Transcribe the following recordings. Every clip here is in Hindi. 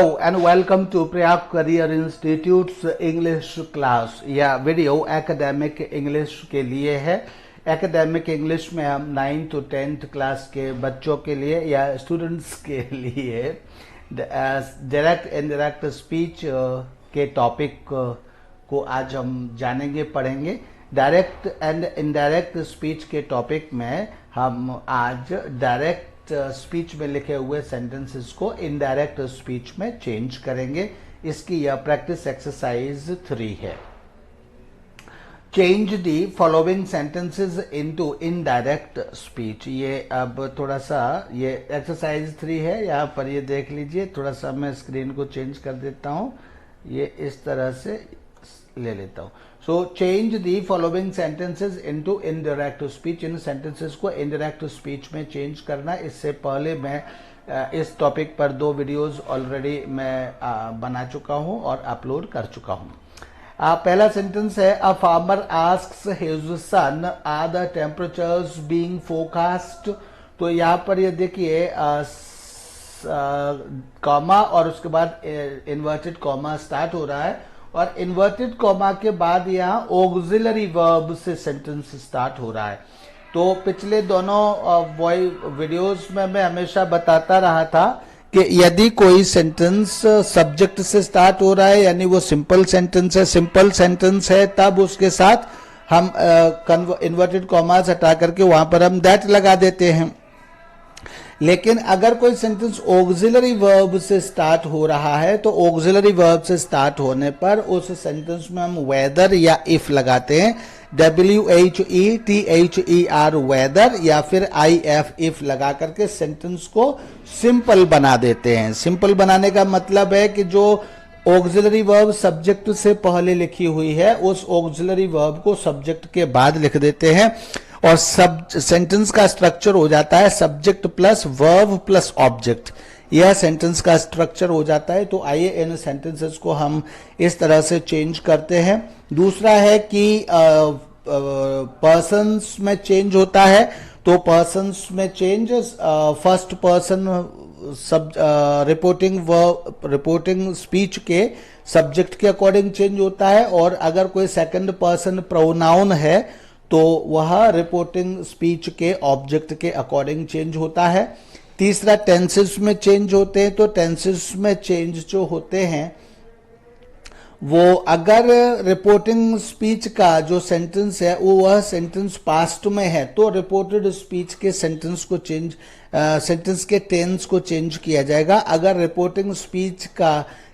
Hello and welcome to Prayag Career Institute's English class। यह वीडियो एकेडमिक इंग्लिश के लिए है। एकेडमिक इंग्लिश में हम 9th to 10th क्लास के बच्चों के लिए या स्टूडेंट्स के लिए डायरेक्ट इनडायरेक्ट स्पीच के टॉपिक को आज हम जानेंगे, पढ़ेंगे। डायरेक्ट एंड इनडायरेक्ट स्पीच के टॉपिक में हम आज डायरेक्ट स्पीच में लिखे हुए सेंटेंसेस को इनडायरेक्ट स्पीच में चेंज करेंगे। इसकी यह प्रैक्टिस एक्सरसाइज 3 है। Change the following sentences into indirect speech. ये अब थोड़ा सा ये एक्सरसाइज 3 है, यहाँ पर ये देख लीजिए। थोड़ा सा मैं स्क्रीन को चेंज कर देता हूँ, ये इस तरह से ले लेता हूँ। So change the following sentences into indirect speech. In sentences को इनडायरेक्ट स्पीच में चेंज करना। इससे पहले मैं इस टॉपिक पर 2 वीडियोस ऑलरेडी मैं बना चुका हूँ और अपलोड कर चुका हूँ। पहला सेंटेंस है, a farmer asks his son are the temperatures being forecast. तो यहाँ पर ये देखिए कॉमा और उसके बाद इन्वर्टेड कॉमा स्टार्ट हो रहा है और इन्वर्टेड कॉमा के बाद यहाँ ऑक्सिलरी वर्ब से सेंटेंस स्टार्ट हो रहा है। तो पिछले दोनों वीडियोस में मैं हमेशा बताता रहा था कि यदि कोई सेंटेंस सब्जेक्ट से स्टार्ट हो रहा है यानी वो सिंपल सेंटेंस है तब उसके साथ हम इन्वर्टेड कॉमास हटा करके वहां पर हम दैट लगा देते हैं। लेकिन अगर कोई सेंटेंस ऑक्सिलरी वर्ब से स्टार्ट हो रहा है तो ऑक्सिलरी वर्ब से स्टार्ट होने पर उस सेंटेंस में हम वेदर या इफ लगाते हैं। WHETHER वेदर या फिर IF इफ लगा करके सेंटेंस को सिंपल बना देते हैं। सिंपल बनाने का मतलब है कि जो ऑक्सिलरी वर्ब सब्जेक्ट से पहले लिखी हुई है उस ऑक्सिलरी वर्ब को सब्जेक्ट के बाद लिख देते हैं और सब सेंटेंस का स्ट्रक्चर हो जाता है subject plus verb plus object. यह सेंटेंस का स्ट्रक्चर हो जाता है। तो आइए इन सेंटेंसेस को हम इस तरह से चेंज करते हैं। दूसरा है कि पर्सन्स में चेंज होता है। तो पर्सन्स में चेंज फर्स्ट पर्सन सब रिपोर्टिंग स्पीच के सब्जेक्ट के अकॉर्डिंग चेंज होता है और अगर कोई सेकंड पर्सन प्रोनाउन है तो वह रिपोर्टिंग स्पीच के ऑब्जेक्ट के अकॉर्डिंग चेंज होता है। तीसरा टेंसेस में चेंज होते हैं। तो टेंसेस में चेंज जो होते हैं वो अगर रिपोर्टिंग स्पीच का जो सेंटेंस है वो वह सेंटेंस पास्ट में है तो रिपोर्टेड स्पीच के सेंटेंस के टेंस को चेंज किया जाएगा। अगर रिपोर्टिंग स्पीच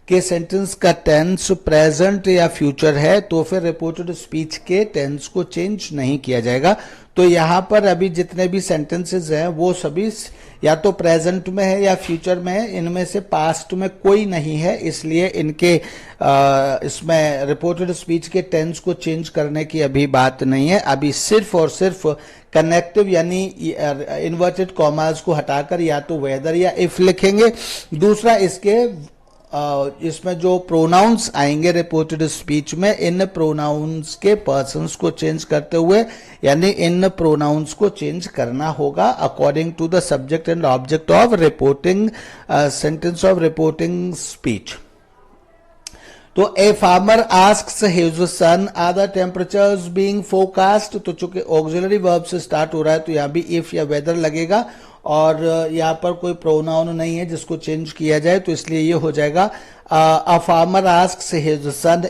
के सेंटेंस का टेंस प्रेजेंट या फ्यूचर है तो फिर रिपोर्टेड स्पीच के टेंस को चेंज नहीं किया जाएगा। तो यहाँ पर अभी जितने भी सेंटेंसेस हैं वो सभी या तो प्रेजेंट में है या फ्यूचर में है। इनमें से पास्ट में कोई नहीं है, इसलिए इनके इसमें रिपोर्टेड स्पीच के टेंस को चेंज करने की अभी बात नहीं है। अभी सिर्फ और सिर्फ कनेक्टिव यानी इन्वर्टेड कॉमास को हटाकर या तो वेदर या इफ लिखेंगे। दूसरा इसमें जो प्रोनाउंस आएंगे रिपोर्टेड स्पीच में, इन प्रोनाउंस के पर्सन्स को चेंज करते हुए यानी इन प्रोनाउंस को चेंज करना होगा according to the subject and object of reporting sentence of reporting speech. तो a farmer asks his son are the temperatures being forecast. तो चूंकि ऑक्सिलरी वर्ब से स्टार्ट हो रहा है तो यहां भी इफ या वेदर लगेगा और यहाँ पर कोई प्रोनाउन नहीं है जिसको चेंज किया जाए तो इसलिए ये हो जाएगा a farmer asks his son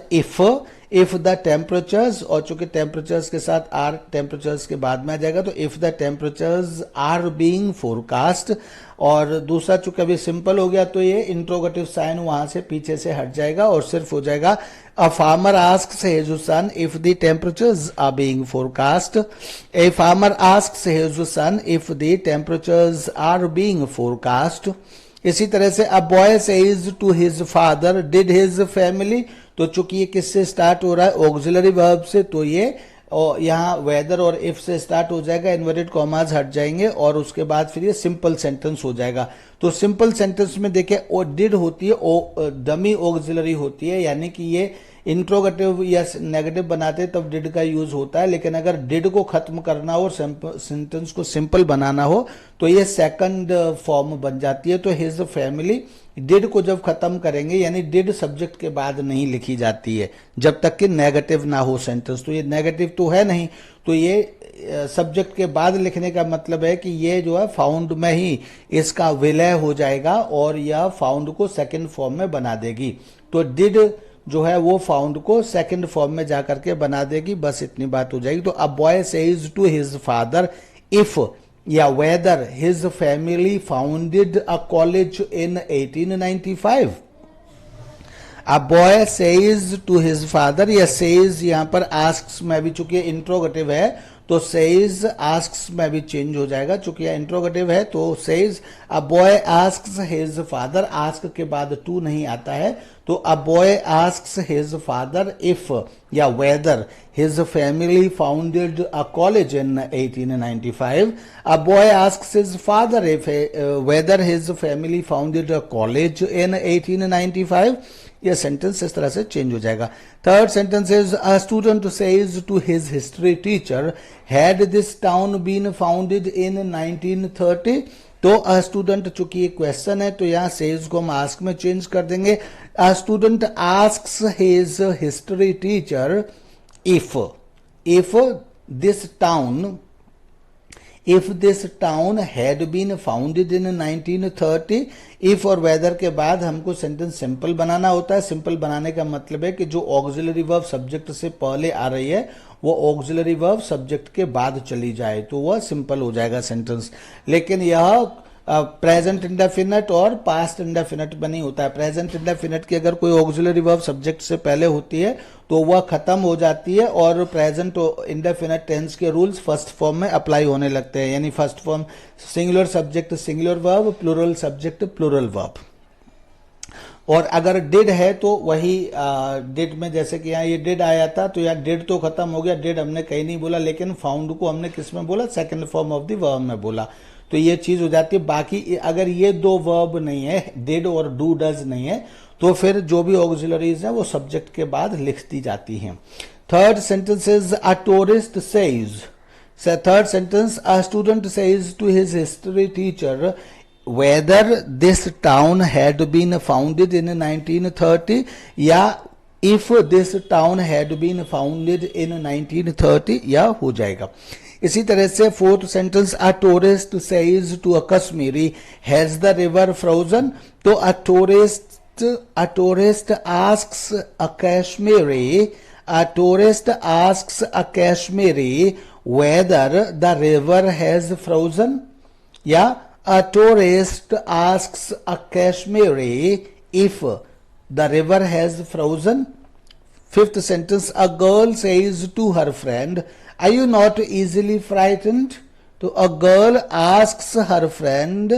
if the temperatures. और चूंकि टेम्परेचर्स के साथ आर टेम्परेचर्स के बाद में आ जाएगा तो if the temperatures are being forecast. और दूसरा चूंकि अभी सिंपल हो गया तो ये इंट्रोगेटिव साइन वहां से पीछे से हट जाएगा और सिर्फ हो जाएगा a farmer asks his son if the temperatures are being forecast. A farmer asks his son if the temperatures are being forecast. इसी तरह से a boy says to his father did his family. तो चूंकि ये किससे स्टार्ट हो रहा है ऑक्सिलरी वर्ब से तो ये और यहाँ वेदर और इफ से स्टार्ट हो जाएगा, इन्वर्टेड कॉमास हट जाएंगे और उसके बाद फिर ये सिंपल सेंटेंस हो जाएगा। तो सिंपल सेंटेंस में देखिए ओ डिड होती है, ओ डमी ऑक्सिलरी होती है, यानी कि ये इंट्रोगेटिव या नेगेटिव बनाते तब डिड का यूज होता है, लेकिन अगर डिड को खत्म करना हो और सेंटेंस को सिंपल बनाना हो तो ये सेकंड फॉर्म बन जाती है। तो हिज फैमिली डिड को जब खत्म करेंगे, यानी डिड सब्जेक्ट के बाद नहीं लिखी जाती है जब तक कि नेगेटिव ना हो सेंटेंस। तो ये नेगेटिव तो है नहीं, तो ये सब्जेक्ट के बाद लिखने का मतलब है कि ये जो है फाउंड में ही इसका विलय हो जाएगा और यह फाउंड को सेकंड फॉर्म में बना देगी। तो डिड जो है वो फाउंड को सेकंड फॉर्म में जाकर के बना देगी, बस इतनी बात हो जाएगी। तो a boy says to his father if या whether his family founded a college in 1895। A boy says to his father, या सेज यहां पर आस्क्स में भी, चूंकि इंट्रोगेटिव है तो सेज आस्क्स में भी चेंज हो जाएगा, चूंकि यह इंट्रोगेटिव है तो says. A boy asks his father, ask के बाद टू नहीं आता है, तो a boy asks his father if या whether his family founded a college in 1895। A boy asks his father if whether his family founded a college in 1895। यह सेंटेंस इस तरह से चेंज हो जाएगा। Third sentence is a student says to his history teacher had this town been founded in 1930। तो अ स्टूडेंट, चूंकि ये क्वेश्चन है तो यहां सेज को हम आस्क में चेंज कर देंगे। A student asks his history teacher if this town had been founded in 1930। If और वेदर के बाद हमको सेंटेंस सिंपल बनाना होता है। सिंपल बनाने का मतलब है कि जो ऑक्सिलरी वर्ब सब्जेक्ट से पहले आ रही है वो ऑक्सिलरी वर्ब सब्जेक्ट के बाद चली जाए तो वह सिंपल हो जाएगा सेंटेंस। लेकिन यह प्रेजेंट इंडेफिनिट और पास्ट इंडेफिनिट में नहीं होता है। प्रेजेंट इंडेफिनिट की अगर कोई ऑक्सिलरी वर्ब सब्जेक्ट से पहले होती है तो वह खत्म हो जाती है और प्रेजेंट इंडेफिनिट टेंस के रूल्स फर्स्ट फॉर्म में अप्लाई होने लगते हैं, यानी first form singular subject singular verb, plural subject plural verb. और अगर डिड है तो वही डिड में, जैसे कि यहाँ ये डिड आया था तो यहाँ डिड तो खत्म हो गया, डिड हमने कहीं नहीं बोला, लेकिन फाउंड को हमने किस में बोला, second form of the verb में बोला, तो ये चीज हो जाती है। बाकी अगर ये दो वर्ब नहीं है, डिड और डू डज नहीं है, तो फिर जो भी ऑक्सिलरीज है वो सब्जेक्ट के बाद लिख दी जाती हैं। Third sentence is a tourist says, third sentence a student says to his history teacher whether this town had been founded in 1930 या if this town had been founded in 1930 या हो जाएगा। इसी तरह से fourth sentence a tourist says to a Kashmiri has the river frozen. तो a tourist asks a Kashmiri whether the river has frozen या a tourist asks a Kashmiri if the river has frozen. Fifth sentence, a girl says to her friend, are you not easily frightened? तो a girl asks her friend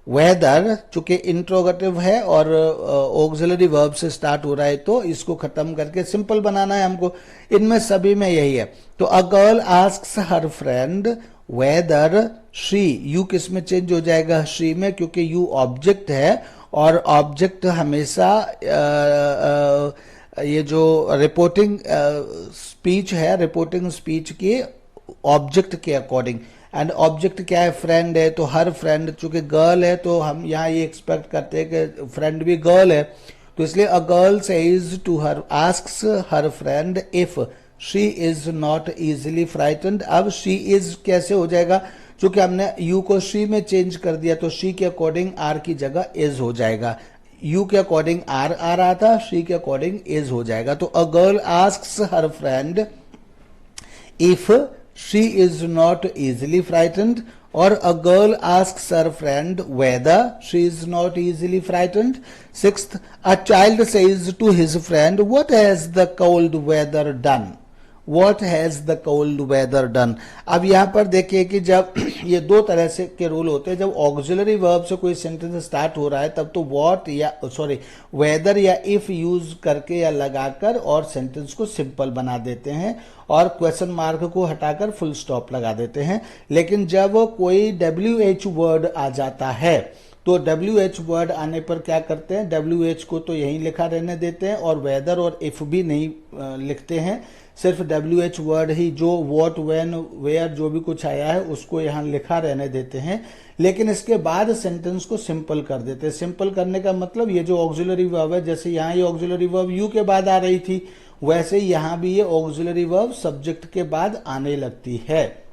whether, चूंकि इंट्रोगेटिव है और ऑक्सिलरी वर्ब से स्टार्ट हो रहा है तो इसको खत्म करके सिंपल बनाना है हमको, इनमें सभी में यही है। तो a girl asks her friend whether she, you किस में चेंज हो जाएगा, she में, क्योंकि यू ऑब्जेक्ट है और ऑब्जेक्ट हमेशा ये जो रिपोर्टिंग स्पीच है, रिपोर्टिंग स्पीच के ऑब्जेक्ट के अकॉर्डिंग, एंड ऑब्जेक्ट क्या है, फ्रेंड है, तो हर फ्रेंड, चूंकि गर्ल है तो हम यहाँ ये एक्सपेक्ट करते हैं कि फ्रेंड भी गर्ल है, तो इसलिए a girl says to her, asks her friend if she is not easily frightened. अब शी इज कैसे हो जाएगा, चूंकि हमने यू को शी में चेंज कर दिया तो शी के अकॉर्डिंग आर की जगह इज हो जाएगा। यू के अकॉर्डिंग आर आ रहा था, शी के अकॉर्डिंग इज हो जाएगा। तो a girl asks her friend if she is not easily frightened, और a girl asks her friend whether she is not easily frightened. Sixth, a child says to his friend what has the cold weather done, What has the cold weather done? अब यहां पर देखिए कि जब ये दो तरह से के रूल होते हैं, जब ऑक्सिलरी वर्ब से कोई सेंटेंस स्टार्ट हो रहा है तब तो what या वेदर या इफ यूज करके या लगाकर और सेंटेंस को सिंपल बना देते हैं और क्वेश्चन मार्क को हटाकर फुल स्टॉप लगा देते हैं। लेकिन जब कोई WH वर्ड आ जाता है तो WH वर्ड आने पर क्या करते हैं, WH को तो यहीं लिखा रहने देते हैं और वेदर और इफ भी नहीं लिखते हैं, सिर्फ WH वर्ड ही जो व्हाट व्हेन वेयर जो भी कुछ आया है उसको यहाँ लिखा रहने देते हैं। लेकिन इसके बाद सेंटेंस को सिंपल कर देते हैं। सिंपल करने का मतलब ये जो ऑक्सिलरी वर्ब है, जैसे यहाँ ये ऑक्सिलरी वर्ब यू के बाद आ रही थी, वैसे यहाँ भी ये ऑक्सिलरी वर्ब सब्जेक्ट के बाद आने लगती है।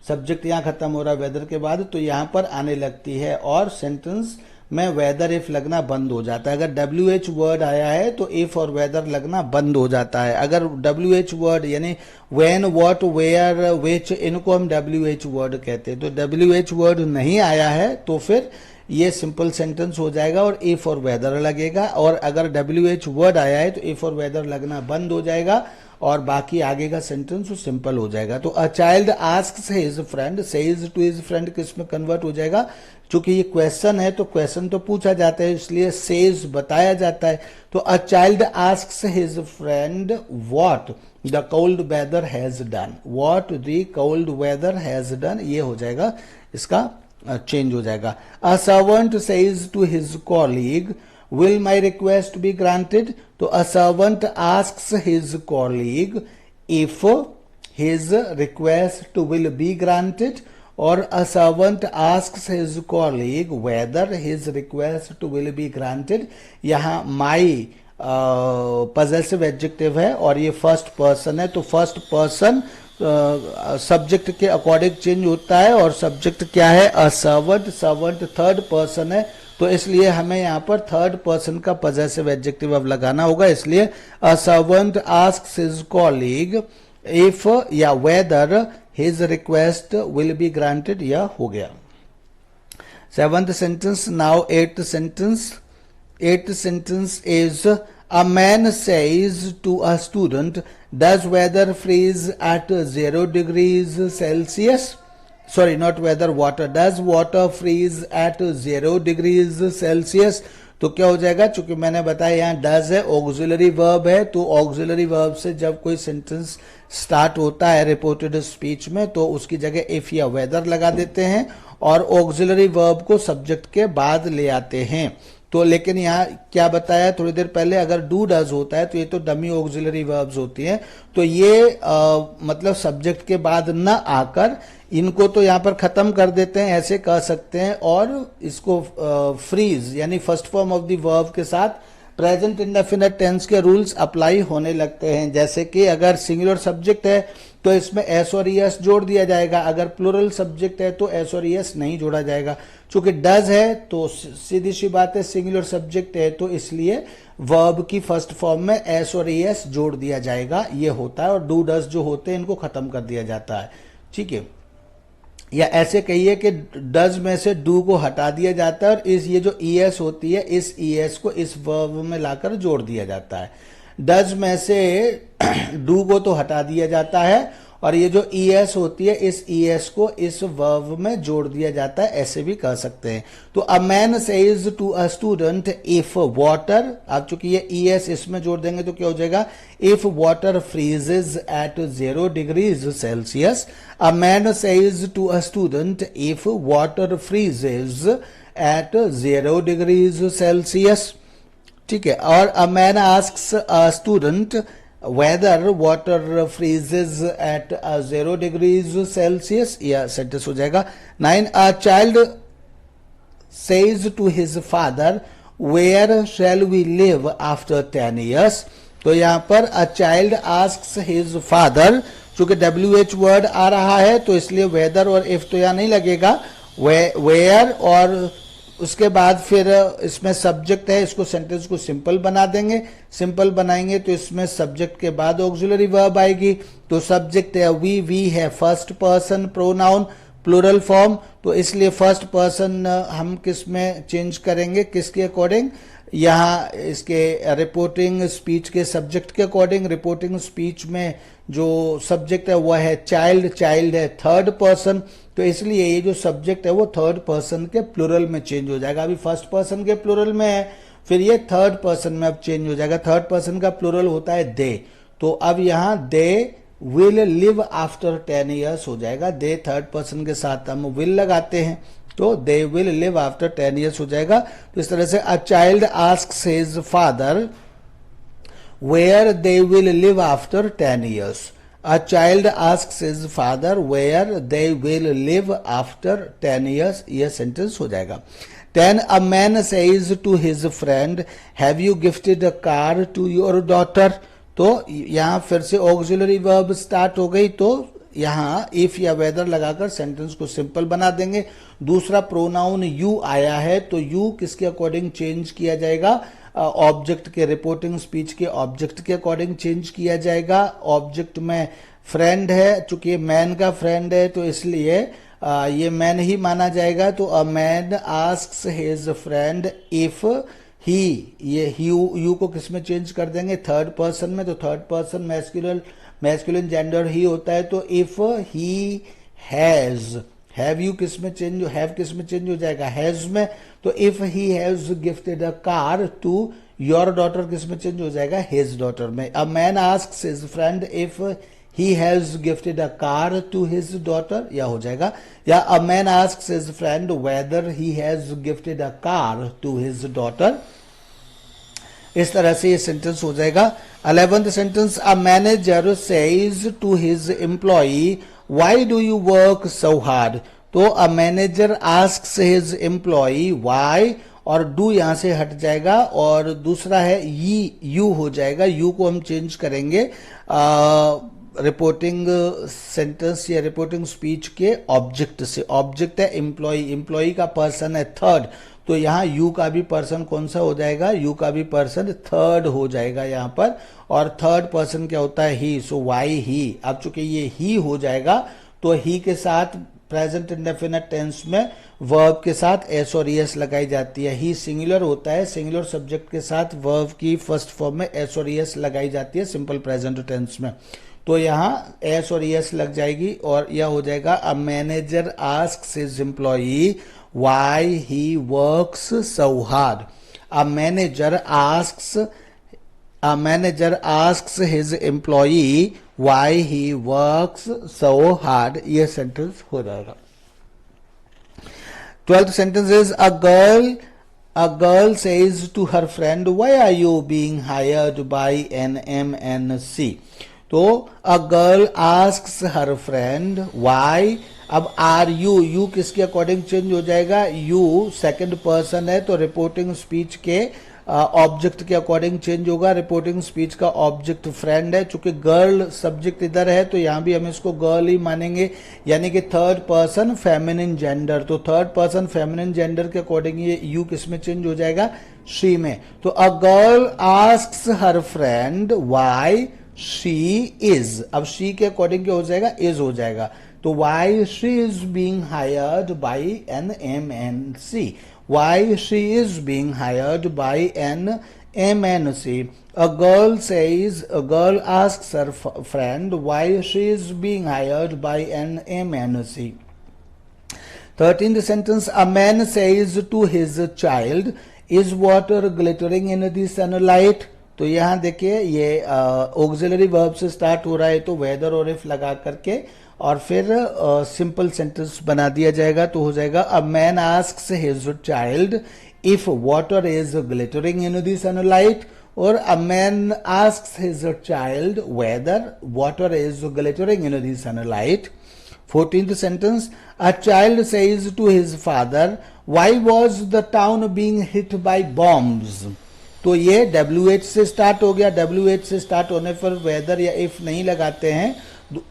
सब्जेक्ट यहाँ खत्म हो रहा है वेदर के बाद, तो यहाँ पर आने लगती है और सेंटेंस में वेदर इफ लगना बंद हो जाता है। अगर WH वर्ड आया है तो इफ और वेदर लगना बंद हो जाता है। अगर WH वर्ड यानी व्हेन, व्हाट, वेयर, विच, इनको हम WH वर्ड कहते हैं। तो WH वर्ड नहीं आया है तो फिर ये सिंपल सेंटेंस हो जाएगा और इफ और वेदर लगेगा, और अगर WH वर्ड आया है तो इफ और वेदर लगना बंद हो जाएगा और बाकी आगे का सेंटेंस सिंपल हो जाएगा। तो a child asks his friend, says to his friend किस में कन्वर्ट हो जाएगा, चूंकि ये क्वेश्चन है तो क्वेश्चन तो पूछा जाता है इसलिए सेज बताया जाता है। तो a child asks his friend what the cold weather has done, what the cold weather has done, ये हो जाएगा, इसका चेंज हो जाएगा। A servant says to his colleague will my request be granted, तो a servant asks his colleague if his request will be granted, और a servant asks his colleague whether his request will be granted। यहाँ my possessive adjective है और ये फर्स्ट पर्सन है, तो फर्स्ट पर्सन सब्जेक्ट के अकॉर्डिंग चेंज होता है और सब्जेक्ट क्या है, a servant, servant third person है, तो इसलिए हमें यहाँ पर थर्ड पर्सन का पॉजेसिव एडजेक्टिव अब लगाना होगा। इसलिए a servant asks his colleague if या whether his request will be granted, यह हो गया। Seventh sentence. Now eighth sentence. Eighth sentence is a man says to a student does weather freeze eight 0 degrees Celsius, sorry not weather, water, does water freeze at 0 degrees Celsius। तो क्या हो जाएगा, चूंकि मैंने बताया यहाँ डज है, ऑक्सिलरी वर्ब है, तो ऑक्सिलरी वर्ब से जब कोई सेंटेंस स्टार्ट होता है रिपोर्टेड स्पीच में तो उसकी जगह इफ या वेदर लगा देते हैं और ऑक्सिलरी वर्ब को सब्जेक्ट के बाद ले आते हैं। तो लेकिन यहाँ क्या बताया थोड़ी देर पहले, अगर डू डज होता है तो ये तो डमी ऑक्सिलरी वर्ब्स होती हैं, तो ये मतलब सब्जेक्ट के बाद न आकर इनको तो यहाँ पर खत्म कर देते हैं, ऐसे कह सकते हैं, और इसको फ्रीज यानी first form of the verb के साथ प्रेजेंट इंडेफिनिट टेंस के रूल्स अप्लाई होने लगते हैं। जैसे कि अगर सिंगुलर सब्जेक्ट है तो इसमें एस और ईएस जोड़ दिया जाएगा, अगर प्लूरल सब्जेक्ट है तो एस और ईएस नहीं जोड़ा जाएगा। चूंकि डज है तो सीधी सी बात है सिंगुलर सब्जेक्ट है तो इसलिए वर्ब की फर्स्ट फॉर्म में एस और ईएस जोड़ दिया जाएगा, ये होता है, और डू डज जो होते हैं इनको खत्म कर दिया जाता है। ठीक है, या ऐसे कहिए कि डज में से डू को हटा दिया जाता है और इस ये जो ईएस होती है इस ईएस को इस वर्ब में लाकर जोड़ दिया जाता है। डज में से डू को तो हटा दिया जाता है और ये जो ईएस होती है इस ईएस को इस वर्ब में जोड़ दिया जाता है, ऐसे भी कह सकते हैं। तो a man says to a student if water, अब चूंकि ये ईएस इसमें जोड़ देंगे तो क्या हो जाएगा, if water freezes at 0 degrees Celsius। A man says to a student if water freezes at 0 degrees Celsius। ठीक है, और a man asks a student whether water freezes at 0 degrees Celsius, या सेंटेंस हो जाएगा। 9 a child says to his father where shall we live after 10 years। तो यहां पर a child asks his father, चूंकि WH वर्ड आ रहा है तो इसलिए whether और if तो यहां नहीं लगेगा, where और उसके बाद फिर इसमें सब्जेक्ट है, इसको सेंटेंस को सिंपल बना देंगे। सिंपल बनाएंगे तो इसमें सब्जेक्ट के बाद ऑक्सिलरी वर्ब आएगी, तो सब्जेक्ट है वी है first person pronoun plural form, तो इसलिए फर्स्ट पर्सन हम किस में चेंज करेंगे, किसके अकॉर्डिंग, यहाँ इसके रिपोर्टिंग स्पीच के सब्जेक्ट के अकॉर्डिंग। रिपोर्टिंग स्पीच में जो सब्जेक्ट है वह है चाइल्ड, चाइल्ड है थर्ड पर्सन, तो इसलिए ये जो सब्जेक्ट है वो थर्ड पर्सन के प्लूरल में चेंज हो जाएगा। अभी फर्स्ट पर्सन के प्लूरल में है, फिर ये थर्ड पर्सन में अब चेंज हो जाएगा। थर्ड पर्सन का प्लूरल होता है दे, तो अब यहाँ they will live after 10 years हो जाएगा। दे थर्ड पर्सन के साथ हम विल लगाते हैं, तो they will live after 10 years हो जाएगा। तो इस तरह से अ child asks his father where they will live after 10 years. A child asks his father where they will live after 10 years. यह सेंटेंस हो जाएगा। 10 A man says to his friend, have you gifted a car to your daughter? तो यहां फिर से ऑक्सिलरी वर्ब स्टार्ट हो गई, तो यहां इफ या वेदर लगाकर सेंटेंस को सिंपल बना देंगे। दूसरा प्रोनाउन यू आया है, तो यू किसके अकॉर्डिंग चेंज किया जाएगा? ऑब्जेक्ट के, रिपोर्टिंग स्पीच के ऑब्जेक्ट के अकॉर्डिंग चेंज किया जाएगा। ऑब्जेक्ट में फ्रेंड है, चूंकि मैन का फ्रेंड है तो इसलिए ये मैन ही माना जाएगा। तो a man asks his friend if ही, ये यू को किस में चेंज कर देंगे? थर्ड पर्सन में। तो थर्ड पर्सन मैस्कुलिन जेंडर ही होता है, तो if he has, have you किस में चेंज, हैव किस में चेंज हो जाएगा? हैज में। तो if he has gifted a car to your daughter किस में चेंज हो जाएगा? हिज डॉटर में। A man asks his friend if he has gifted a car to his daughter, या हो जाएगा। या a man asks his friend whether he has gifted a car to his daughter. इस तरह से ये सेंटेंस हो जाएगा। 11th sentence, a manager says to his employee why do you work so hard. तो a manager asks his employee why, और डू यहां से हट जाएगा, और दूसरा है यू हो जाएगा। यू को हम चेंज करेंगे रिपोर्टिंग सेंटेंस या रिपोर्टिंग स्पीच के ऑब्जेक्ट से। ऑब्जेक्ट है एम्प्लॉई, एम्प्लॉई का पर्सन है थर्ड, तो यहां यू का भी पर्सन कौन सा हो जाएगा? यू का भी पर्सन थर्ड हो जाएगा यहां पर, और थर्ड पर्सन क्या होता है? ही। सो वाई ही। अब चूंकि ये ही हो जाएगा, तो ही के साथ प्रेजेंट इंडेफिनिट टेंस में वर्ब के साथ एस और एस लगाई जाती है। ही सिंगुलर होता है, सिंगुलर सब्जेक्ट के साथ वर्ब की फर्स्ट फॉर्म में एस और एस लगाई जाती है सिंपल प्रेजेंट टेंस में। तो यहां एस और एस लग जाएगी, और यह हो जाएगा अ manager asks his employee why he works so hard. A manager asks his employee why he works so hard. यह सेंटेंस हो जाएगा। 12th sentence is a girl says to her friend why are you being hired by an MNC। तो a girl asks her friend why। अब आर यू किसके अकॉर्डिंग चेंज हो जाएगा? यू सेकंड पर्सन है, तो रिपोर्टिंग स्पीच के ऑब्जेक्ट के अकॉर्डिंग चेंज होगा। रिपोर्टिंग स्पीच का ऑब्जेक्ट फ्रेंड है, चूंकि गर्ल सब्जेक्ट इधर है तो यहां भी हम इसको गर्ल ही मानेंगे, यानी कि थर्ड पर्सन फेमिनिन जेंडर। तो थर्ड पर्सन फेमिनिन जेंडर के अकॉर्डिंग ये यू किस में चेंज हो जाएगा? शी में। तो a girl asks her friend why she is. अब शी के अकॉर्डिंग क्या हो जाएगा? इज हो जाएगा। तो why she is being hired by an MNC, why she is being hired by an MNC. A girl asks her friend why she is being hired by an MNC. 13th sentence, a man says to his child is water glittering in the sunlight। तो यहां देखिए ये ऑक्सिलरी वर्ब से स्टार्ट हो रहा है, तो वेदर और इफ लगा करके और फिर सिंपल सेंटेंस बना दिया जाएगा। तो हो जाएगा a man asks his child if water is glittering in the sunlight, और a man asks his child whether water is glittering in the sunlight. 14th sentence, a child says to his father why was the town being hit by bombs. तो ये WH से स्टार्ट हो गया। WH से स्टार्ट होने पर वेदर या इफ नहीं लगाते हैं,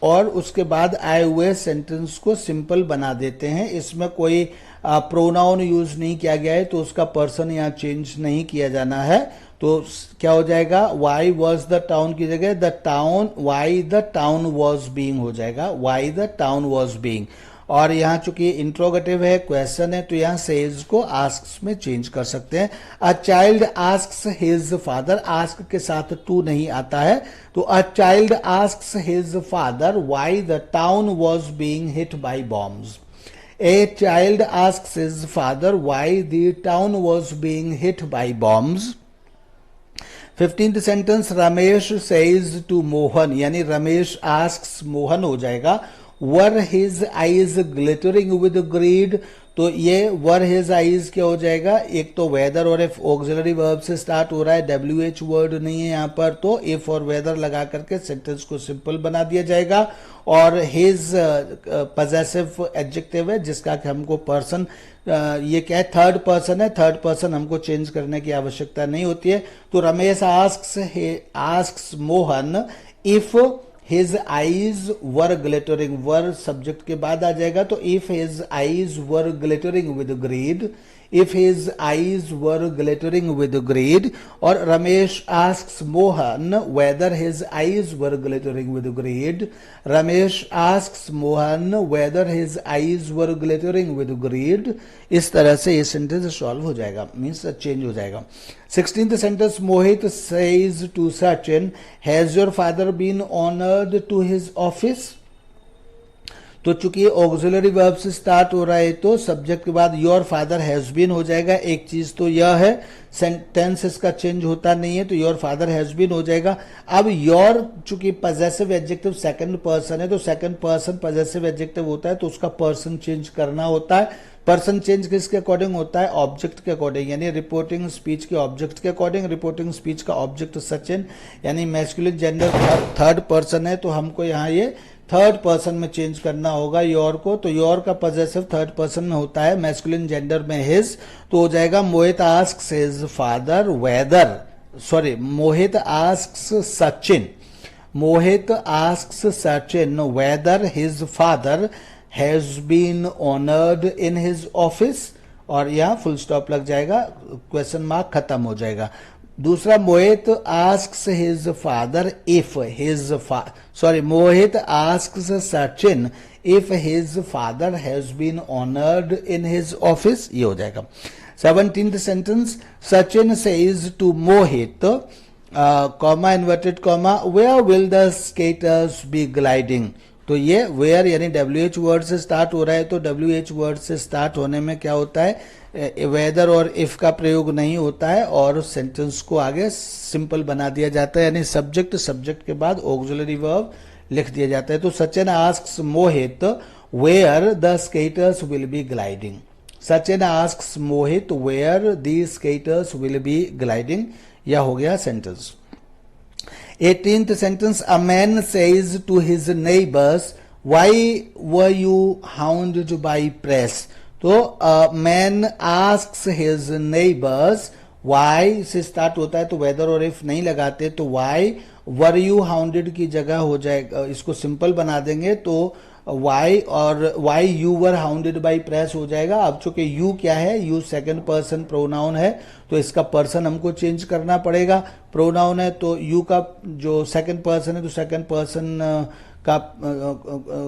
और उसके बाद आए हुए सेंटेंस को सिंपल बना देते हैं। इसमें कोई प्रोनाउन यूज नहीं किया गया है, तो उसका पर्सन यहाँ चेंज नहीं किया जाना है। तो क्या हो जाएगा? वाई वॉज द टाउन की जगह the town, why the town was being हो जाएगा, why the town was being. और यहाँ चूंकि इंट्रोगेटिव है, क्वेश्चन है, तो यहाँ सेज को आस्क्स में चेंज कर सकते हैं। A child asks his father, ask के साथ टू नहीं आता है, तो a child asks his father why the town was being hit by bombs. A child asks his father why the town was being hit by bombs. 15th sentence, Ramesh says to Mohan, यानी रमेश आस्क्स मोहन हो जाएगा were his eyes glittering with greed. तो ये वर हिज आईज क्या हो जाएगा, एक तो वेदर और इफ ऑक्सिलरी वर्ब से स्टार्ट हो रहा है, WH वर्ड नहीं है यहाँ पर, तो इफ और वेदर लगा करके सेंटेंस को सिंपल बना दिया जाएगा। और हिज पजेसिव एडजेक्टिव है जिसका कि हमको पर्सन, ये क्या है, थर्ड पर्सन है, थर्ड पर्सन हमको चेंज करने की आवश्यकता नहीं होती है। तो Ramesh asks Mohan if his eyes were glittering, were subject के बाद आ जाएगा, तो if his eyes were glittering with greed, if his eyes were glittering with greed. और Ramesh asks Mohan whether his eyes were glittering with greed, Ramesh asks Mohan whether his eyes were glittering with greed. इस तरह से ये सेंटेंस सॉल्व हो जाएगा, मीन्स चेंज हो जाएगा। 16th sentence, Mohit says to Sachin has your father been honoured to his office. तो चूंकि ऑक्सिलरी वर्ब से स्टार्ट हो रहा है तो सब्जेक्ट के बाद योर फादर हैज बीन हो जाएगा। एक चीज तो यह है, सेंटेंस इसका चेंज होता नहीं है, तो योर फादर हैज बीन हो जाएगा। अब योर चूंकि पजेसिव एडजेक्टिव सेकंड पर्सन है, तो सेकंड पर्सन पजेसिव एडजेक्टिव होता है, तो उसका पर्सन चेंज करना होता है। पर्सन चेंज किसके अकॉर्डिंग होता है, ऑब्जेक्ट के अकॉर्डिंग, यानी रिपोर्टिंग स्पीच के ऑब्जेक्ट के अकॉर्डिंग। रिपोर्टिंग स्पीच का ऑब्जेक्ट सचिन यानी मैस्कुलिन जेंडर थर्ड पर्सन है, तो हमको यहाँ ये थर्ड पर्सन में चेंज करना होगा योर को। तो योर का पजेसिव थर्ड पर्सन में होता है, मैस्कुलिन जेंडर में हिज, तो हो जाएगा Mohit asks his father whether, sorry Mohit asks Sachin, Mohit asks Sachin whether his father has been honoured in his office, और यहाँ फुल स्टॉप लग जाएगा, क्वेश्चन मार्क खत्म हो जाएगा। दूसरा, Mohit asks his father if his Mohit asks Sachin if his father has been honoured in his office, ये हो जाएगा। 17th sentence, Sachin says to Mohit comma inverted comma where will the skaters be gliding. तो ये वेयर यानी WH वर्ड से स्टार्ट हो रहा है, तो WH वर्ड से स्टार्ट होने में क्या होता है, वेदर और इफ का प्रयोग नहीं होता है और सेंटेंस को आगे सिंपल बना दिया जाता है, यानी सब्जेक्ट के बाद ऑक्सिलरी वर्ब लिख दिया जाता है। तो Sachin asks Mohit where the skaters will be gliding, Sachin asks Mohit where the skaters will be gliding, यह हो गया sentence. 18th sentence, a man says to his neighbors, why were you hounded by press? तो man asks his neighbors, why से स्टार्ट होता है, तो वेदर और इफ नहीं लगाते, तो why were you hounded की जगह हो जाएगा, इसको सिंपल बना देंगे तो why और why you were hounded by press हो जाएगा। अब चूंकि you क्या है, you सेकंड पर्सन प्रोनाउन है, तो इसका पर्सन हमको चेंज करना पड़ेगा। प्रोनाउन है तो you का जो सेकंड पर्सन है, तो सेकंड पर्सन का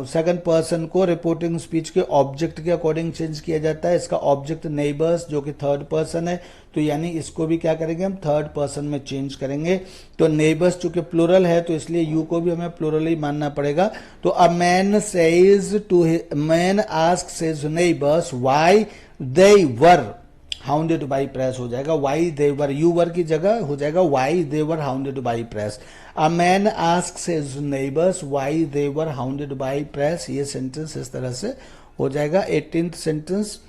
सेकंड पर्सन को रिपोर्टिंग स्पीच के ऑब्जेक्ट के अकॉर्डिंग चेंज किया जाता है। इसका ऑब्जेक्ट नेबर्स जो कि थर्ड पर्सन है, तो यानी इसको भी क्या करेंगे हम, थर्ड पर्सन में चेंज करेंगे। तो नेबर्स चूंकि प्लूरल है, तो इसलिए यू को भी हमें प्लूरल ही मानना पड़ेगा। तो a man says to man asks his neighbours why they were hounded by press हो जाएगा, why they were, you were की जगह हो जाएगा why they were hounded by press. A man asks his neighbours why they were hounded by press, ये सेंटेंस इस तरह से हो जाएगा। 18th सेंटेंस,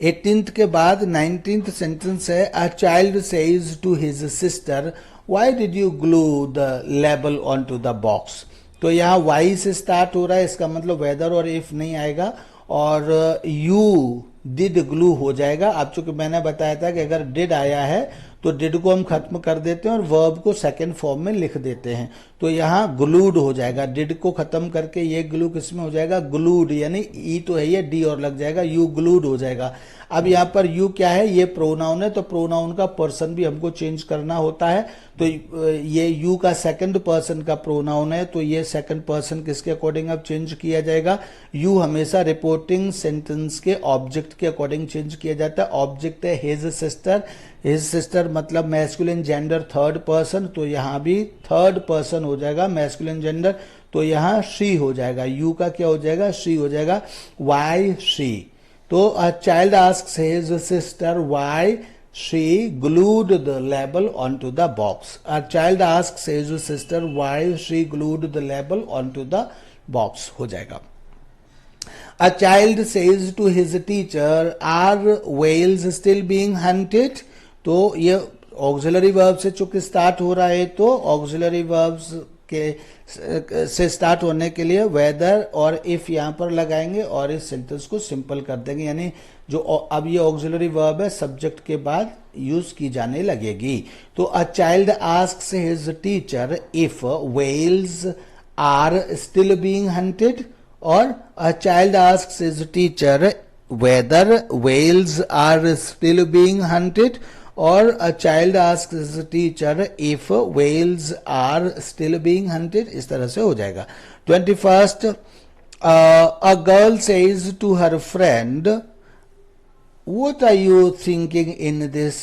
18th के बाद 19th सेंटेंस है, a child says to his sister why did you glue the label on to the box. तो यहाँ वाई से स्टार्ट हो रहा है, इसका मतलब वेदर और इफ नहीं आएगा, और यू डिड ग्लू हो जाएगा। अब चूंकि मैंने बताया था कि अगर डिड आया है तो डिड को हम खत्म कर देते हैं और वर्ब को सेकंड फॉर्म में लिख देते हैं, तो यहाँ ग्लूड हो जाएगा। डिड को खत्म करके ये ग्लू किस में हो जाएगा, ग्लूड, यानी ई तो है ये, डी और लग जाएगा, यू ग्लूड हो जाएगा। अब यहाँ पर यू क्या है, ये प्रोनाउन है, तो प्रोनाउन का पर्सन भी हमको चेंज करना होता है। तो ये यू का सेकंड पर्सन का प्रोनाउन है, तो ये सेकंड पर्सन किसके अकॉर्डिंग अब चेंज किया जाएगा, यू हमेशा रिपोर्टिंग सेंटेंस के ऑब्जेक्ट के अकॉर्डिंग चेंज किया जाता है। ऑब्जेक्ट है हिज सिस्टर, हिज सिस्टर मतलब मैस्कुलिन जेंडर थर्ड पर्सन, तो यहाँ भी थर्ड पर्सन हो जाएगा मैस्कुलिन जेंडर, तो यहाँ शी हो जाएगा, यू का क्या हो जाएगा, शी हो जाएगा, वाई शी। तो a child asks his sister why she glued the label on to the box. A child asks his sister why she glued the label on to the box हो जाएगा। A child says to his teacher, are whales still being hunted? तो ये ऑक्सिलरी वर्ब से चूंकि स्टार्ट हो रहा है तो ऑक्सिलरी वर्ब्स के से स्टार्ट होने के लिए वेदर और इफ यहाँ पर लगाएंगे और इस सेंटेंस को सिंपल कर देंगे, यानी जो अब ये ऑक्सिलरी वर्ब है सब्जेक्ट के बाद यूज की जाने लगेगी। तो a child asks his teacher if whales are still being hunted, और a child asks his teacher whether whales are still being hunted, और a child asks his teacher if whales are still being hunted। इस तरह से हो जाएगा। 21st, a girl says to her friend, what are you thinking in this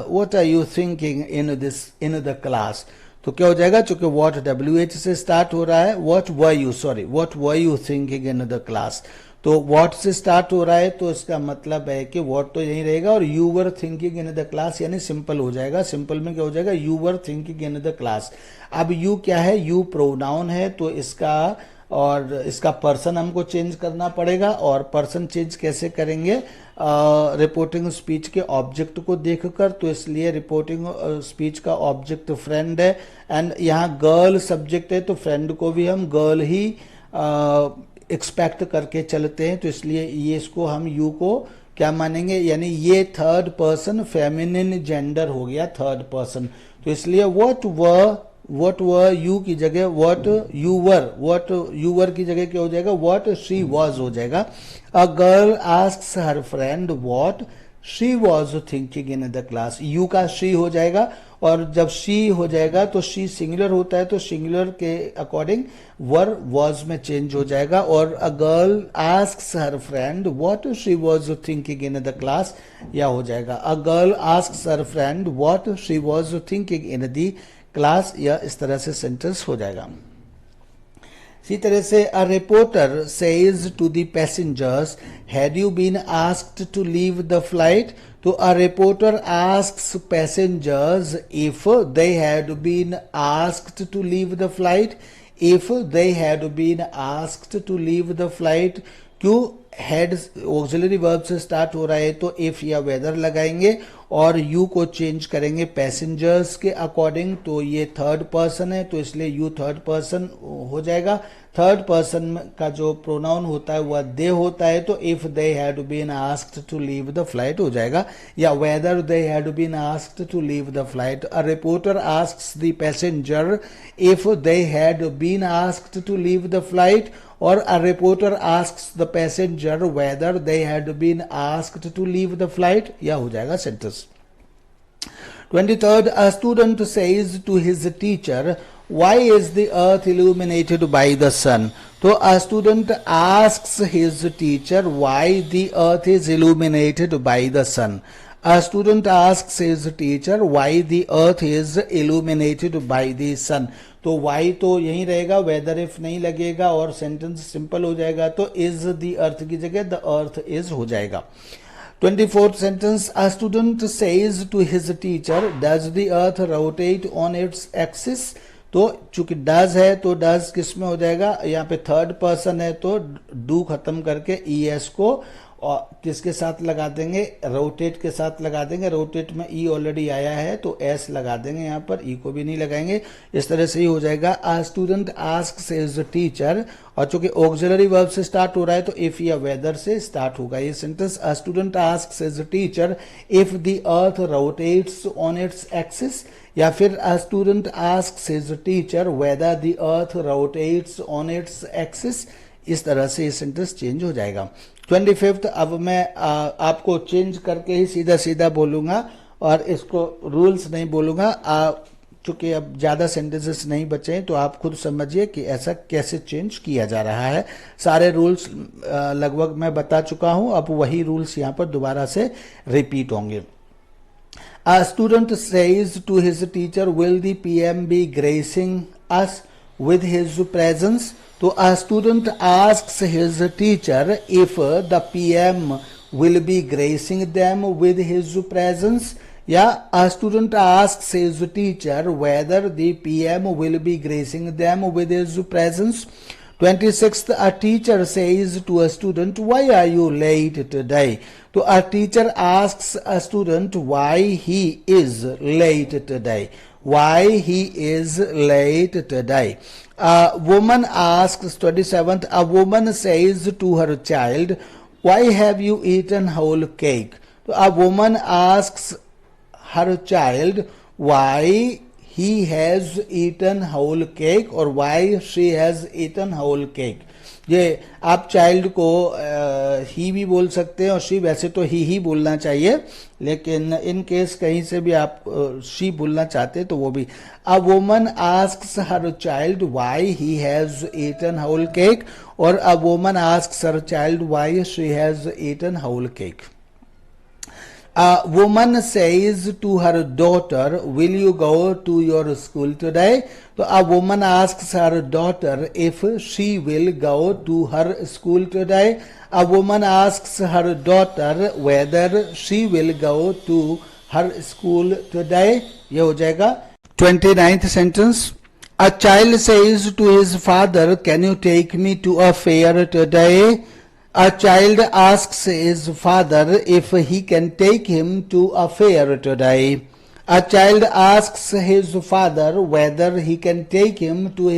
what are you thinking in the class? तो क्या हो जाएगा, चूंकि what WH से स्टार्ट हो रहा है, what were you thinking in the class? तो what से स्टार्ट हो रहा है तो इसका मतलब है कि what तो यही रहेगा और you were thinking in the class यानी सिंपल हो जाएगा। सिंपल में क्या हो जाएगा, you were thinking in the class। अब you क्या है, you प्रोनाउन है तो इसका पर्सन हमको चेंज करना पड़ेगा, और पर्सन चेंज कैसे करेंगे, रिपोर्टिंग स्पीच के ऑब्जेक्ट को देखकर। तो इसलिए रिपोर्टिंग स्पीच का ऑब्जेक्ट फ्रेंड है एंड यहाँ गर्ल सब्जेक्ट है तो फ्रेंड को भी हम गर्ल ही एक्सपेक्ट करके चलते हैं, तो इसलिए ये इसको हम यू को क्या मानेंगे, यानी ये थर्ड पर्सन फेमिनिन जेंडर हो गया, थर्ड पर्सन। तो इसलिए व्हाट वर यू की जगह व्हाट यू वर की जगह क्या हो जाएगा, व्हाट शी वाज हो जाएगा। अ girl asks her friend what she was thinking in the class, you का शी हो जाएगा, और जब शी हो जाएगा तो शी सिंगुलर होता है तो सिंगुलर के अकॉर्डिंग वर वॉज में चेंज हो जाएगा। और a girl asks her friend what she was thinking in the class, या हो जाएगा अ girl asks her friend what she was thinking in the class, या इस तरह से सेंटेंस हो जाएगा। इसी तरह से a reporter says to the passengers, had you been asked to leave the flight? तो a reporter asks passengers if they had been asked to leave the flight, if they had been asked to leave the flight. क्यों, हेड ऑक्सिलरी वर्ब से स्टार्ट हो रहा है तो इफ या वेदर लगाएंगे और यू को चेंज करेंगे पैसेंजर्स के अकॉर्डिंग, तो ये थर्ड पर्सन है तो इसलिए यू थर्ड पर्सन हो जाएगा। थर्ड पर्सन का जो प्रोनाउन होता है वह दे होता है तो if they had been asked to leave the flight हो जाएगा, या whether they had been asked to leave the flight. A reporter asks the passenger if they had been asked to leave the flight, और a reporter asks the passenger whether they had been asked to leave the flight, या हो जाएगा sentence. 23rd, a student says to his teacher, why is the earth illuminated by the sun? तो a student asks his teacher why the earth is illuminated by the sun. A student asks his teacher why the earth is illuminated by the sun. तो why तो यही रहेगा, वेदर इफ नहीं लगेगा और सेंटेंस सिंपल हो जाएगा, तो इज द अर्थ की जगह द अर्थ इज हो जाएगा। 24th sentence, a student says to his teacher, does the earth rotate on its axis? तो चूंकि डज है तो डज किस में हो जाएगा, यहाँ पे थर्ड पर्सन है तो डू खत्म करके ईएस को और किसके साथ लगा देंगे, रोटेट के साथ लगा देंगे। रोटेट में ई ऑलरेडी आया है तो एस लगा देंगे, यहाँ पर ई को भी नहीं लगाएंगे। इस तरह से ही हो जाएगा। आ स्टूडेंट आस्क्स हिज टीचर, और चूंकि ऑक्सिलरी वर्ब से स्टार्ट हो रहा है तो इफ या वेदर से स्टार्ट होगा ये sentence. A student asks his teacher if the earth rotates on its axis, या फिर a student asks his teacher whether the earth rotates on its axis. इस तरह से ये सेंटेंस चेंज हो जाएगा। 25th, अब मैं आपको चेंज करके ही सीधा सीधा बोलूंगा और इसको रूल्स नहीं बोलूंगा। चूंकि अब ज्यादा सेंटेंसेस नहीं बचे हैं तो आप खुद समझिए कि ऐसा कैसे चेंज किया जा रहा है। सारे रूल्स लगभग मैं बता चुका हूं, अब वही रूल्स यहां पर दोबारा से रिपीट होंगे। A student says to his teacher, will the PM be gracing us with his presence? तो a student asks his teacher if the PM will be gracing them with his presence, या a student asks his teacher whether the PM will be gracing them with his presence. 26th, a teacher says to a student, why are you late today? So a teacher asks a student why he is late today. Why he is late today. A woman asks, 27th, a woman says to her child, why have you eaten whole cake? So a woman asks her child why he has eaten whole cake or why she has eaten whole cake. ये आप चाइल्ड को ही भी बोल सकते हैं और शी, वैसे तो ही बोलना चाहिए, लेकिन इन केस कहीं से भी आप शी बोलना चाहते हैं तो वो भी. A woman asks her child why he has eaten whole cake और a woman asks her child why she has eaten whole cake. A woman says to her daughter, will you go to your school today? So a woman asks her daughter if she will go to her school today. A woman asks her daughter whether she will go to her school today. ये हो जाएगा 29th sentence. A child says to his father, can you take me to a fair today? A child asks his father if he can take him to a fair today. A child asks his father whether he can take him to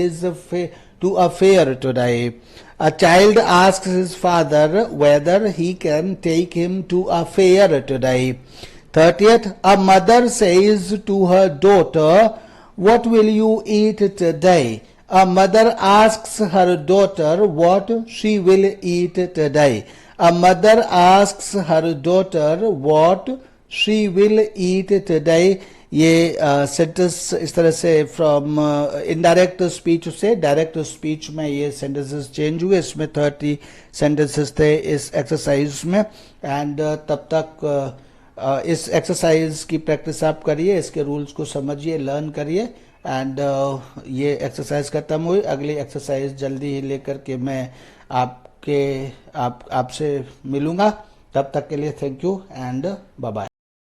a fair today. A child asks his father whether he can take him to a fair today. 30th, a mother says to her daughter, what will you eat today? A mother asks her daughter what she will eat today. A mother asks her daughter what she will eat today. ये सेंटेंस इस तरह से फ्रॉम इनडायरेक्ट स्पीच से डायरेक्ट स्पीच में ये सेंटेंसेस चेंज हुए. इसमें 30 सेंटेंसेस थे इस एक्सरसाइज में. एंड तब तक इस एक्सरसाइज की प्रैक्टिस आप करिए, इसके रूल्स को समझिए, लर्न करिए. एंड ये एक्सरसाइज खत्म हुई. अगली एक्सरसाइज जल्दी ही लेकर के मैं आपसे मिलूंगा. तब तक के लिए thank you and bye bye.